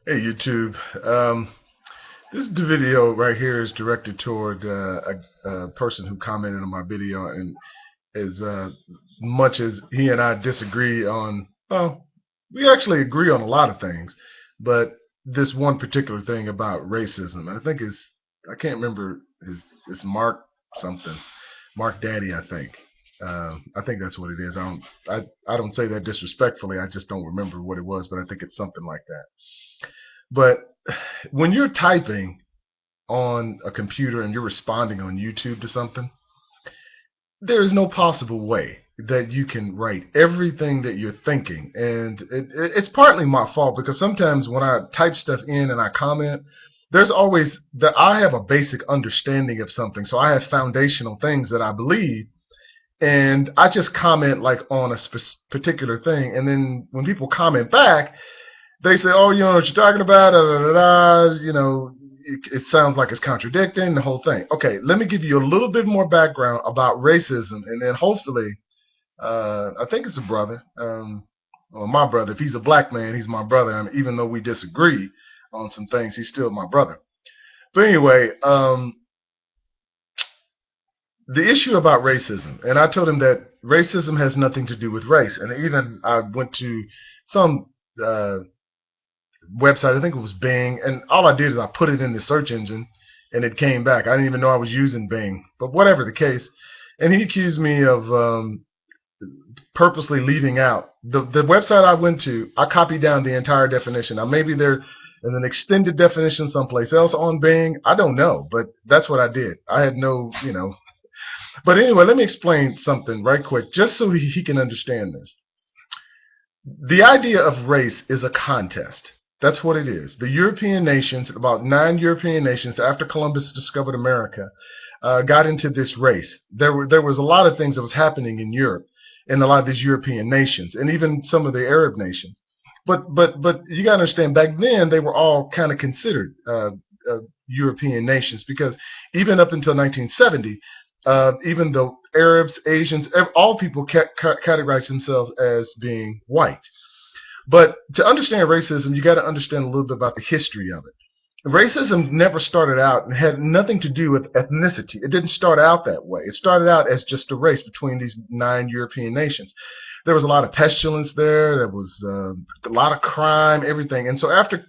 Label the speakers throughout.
Speaker 1: Hey YouTube. This video right here is directed toward a person who commented on my video, and as much as he and I disagree on, well, we actually agree on a lot of things, but this one particular thing about racism, I can't remember it's Mark something, Mark Daddy, I think. I think that's what it is. I don't say that disrespectfully. I just don't remember what it was, but I think it's something like that. But when you're typing on a computer and you're responding on YouTube to something, there is no possible way that you can write everything that you're thinking. And it's partly my fault because sometimes when I type stuff in and I comment, there's always that I have a basic understanding of something. So I have foundational things that I believe. And I just comment like on a particular thing. And then when people comment back, they say, "Oh, you know what you're talking about, da, da, da, da. It sounds like it's contradicting the whole thing." Okay, let me give you a little bit more background about racism, and then hopefully, I think it's a brother, or my brother. If he's a black man, he's my brother. I mean, even though we disagree on some things, he's still my brother. But anyway, the issue about racism, and I told him that racism has nothing to do with race, and even I went to some uh, website. I think it was Bing, and all I did is I put it in the search engine, and it came back. I didn't even know I was using Bing, but whatever the case. And he accused me of purposely leaving out the website I went to. I copied down the entire definition. Now maybe there is an extended definition someplace else on Bing. I don't know, but that's what I did. I had no. But anyway, let me explain something right quick, just so he can understand this. The idea of race is a contest. That's what it is. The European nations, about 9 European nations, after Columbus discovered America, got into this race. There was a lot of things that was happening in Europe, in a lot of these European nations, and even some of the Arab nations. But you got to understand, back then they were all kind of considered European nations because even up until 1970, even though Arabs, Asians, all people categorize themselves as being white. But to understand racism, you got to understand a little bit about the history of it. Racism never started out and had nothing to do with ethnicity. It didn't start out that way. It started out as just a race between these 9 European nations. There was a lot of pestilence there. There was a lot of crime, everything. And so after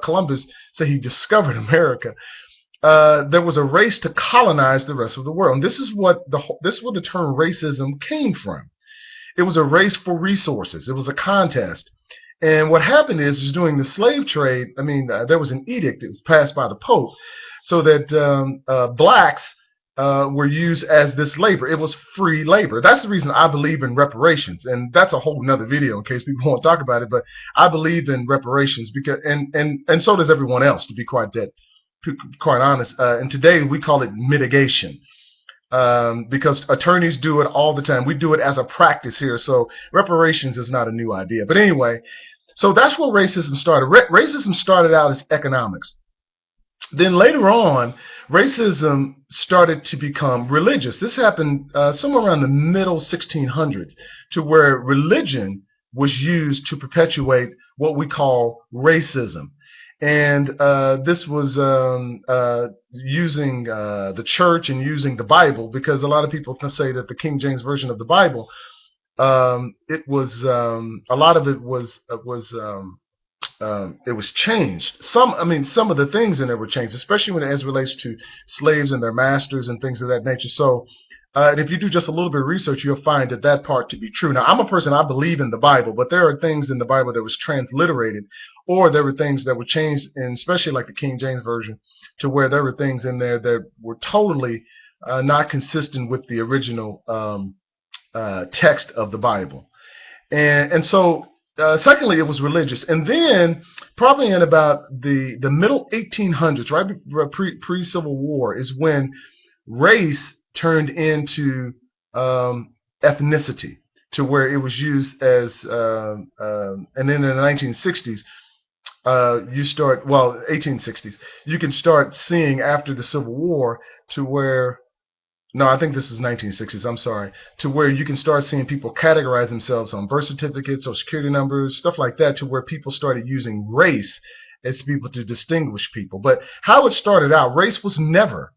Speaker 1: Columbus said he discovered America, there was a race to colonize the rest of the world. And this is where the term racism came from. It was a race for resources. It was a contest. And what happened is during the slave trade, I mean, there was an edict that was passed by the Pope so that blacks were used as this labor. It was free labor. That's the reason I believe in reparations, and that's a whole nother video in case people won't talk about it. But I believe in reparations because, and so does everyone else, to be quite honest. And today we call it mitigation. Because attorneys do it all the time. We do it as a practice here. So reparations is not a new idea. But anyway, so that's where racism started. Racism started out as economics. Then later on, racism started to become religious. This happened somewhere around the middle 1600s, to where religion was used to perpetuate what we call racism. And this was using the church and using the Bible, because a lot of people can say that the King James version of the Bible, it was a lot of it it was changed. Some of the things in there were changed, especially when as relates to slaves and their masters and things of that nature. So, and if you do just a little bit of research, you'll find that part to be true. Now, I'm a person, I believe in the Bible, but there are things in the Bible that was transliterated, or there were things that were changed, and especially like the King James version, to where there were things in there that were totally not consistent with the original text of the Bible. And so secondly, it was religious. And then probably in about the middle 1800s, right pre-Civil War, is when race turned into ethnicity, to where it was used as, and then in the 1960s, 1860s, you can start seeing after the Civil War to where, no, I think this is 1960s, I'm sorry, to where you can start seeing people categorize themselves on birth certificates, social security numbers, stuff like that, to where people started using race It's people to distinguish people. But how it started out, race was never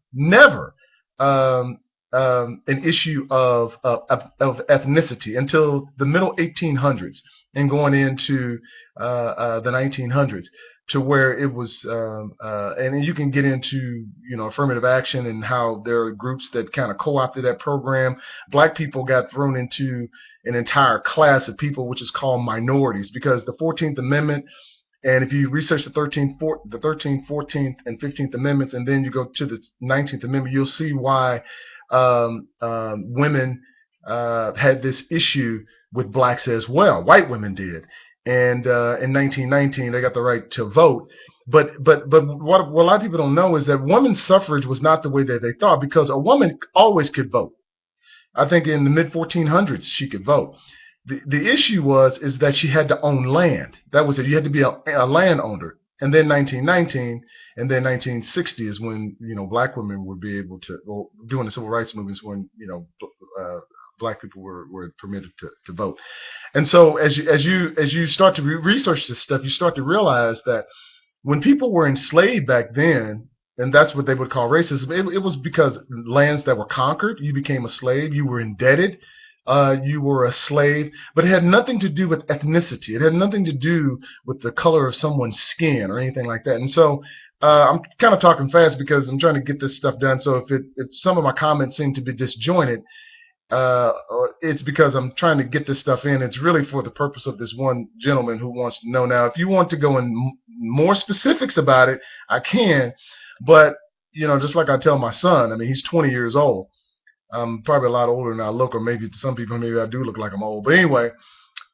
Speaker 1: um, an issue of ethnicity until the middle 1800s and going into the 1900s, to where it was, and you can get into, affirmative action and how there are groups that kind of co-opted that program. Black people got thrown into an entire class of people, which is called minorities, because the 14th Amendment, and if you research the 13th, 14th, and 15th Amendments, and then you go to the 19th Amendment, you'll see why women had this issue with blacks as well. White women did, and in 1919 they got the right to vote. But what a lot of people don't know is that women's suffrage was not the way that they thought, because a woman always could vote. I think in the mid 1400s she could vote. The issue is that she had to own land. That was it. You had to be a landowner. And then 1919, and then 1960 is when black women would be able to, well, during the civil rights movements, when black people were permitted to vote. And so as you start to research this stuff, you start to realize that when people were enslaved back then, and that's what they would call racism, it was because lands that were conquered, you became a slave, you were indebted, you were a slave, but it had nothing to do with ethnicity. It had nothing to do with the color of someone's skin or anything like that. And so I'm kind of talking fast because I'm trying to get this stuff done. So if some of my comments seem to be disjointed, it's because I'm trying to get this stuff in. It's really for the purpose of this one gentleman who wants to know. Now, if you want to go in more specifics about it, I can. But, just like I tell my son, I mean, he's 20 years old. I'm probably a lot older than I look, or maybe to some people, maybe I do look like I'm old. But anyway,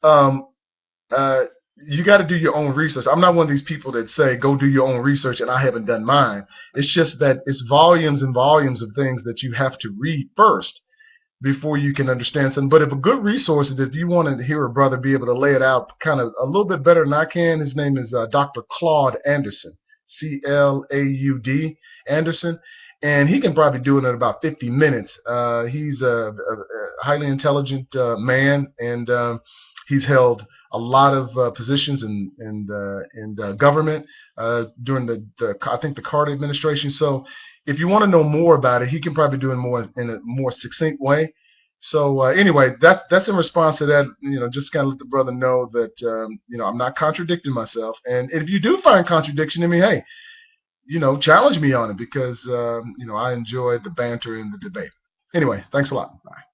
Speaker 1: you got to do your own research. I'm not one of these people that say, go do your own research, and I haven't done mine. It's just that it's volumes and volumes of things that you have to read first before you can understand something. But if a good resource is, if you want to hear a brother be able to lay it out kind of a little bit better than I can, his name is Dr. Claude Anderson, C-L-A-U-D, Anderson. And he can probably do it in about 50 minutes. He's a highly intelligent man, and he's held a lot of positions in government during I think the Carter administration. So if you want to know more about it, he can probably do it in a more succinct way. So anyway, that's in response to that. Just kind of let the brother know that I'm not contradicting myself. And if you do find contradiction in me, hey, challenge me on it, because I enjoy the banter and the debate. Anyway, thanks a lot. Bye.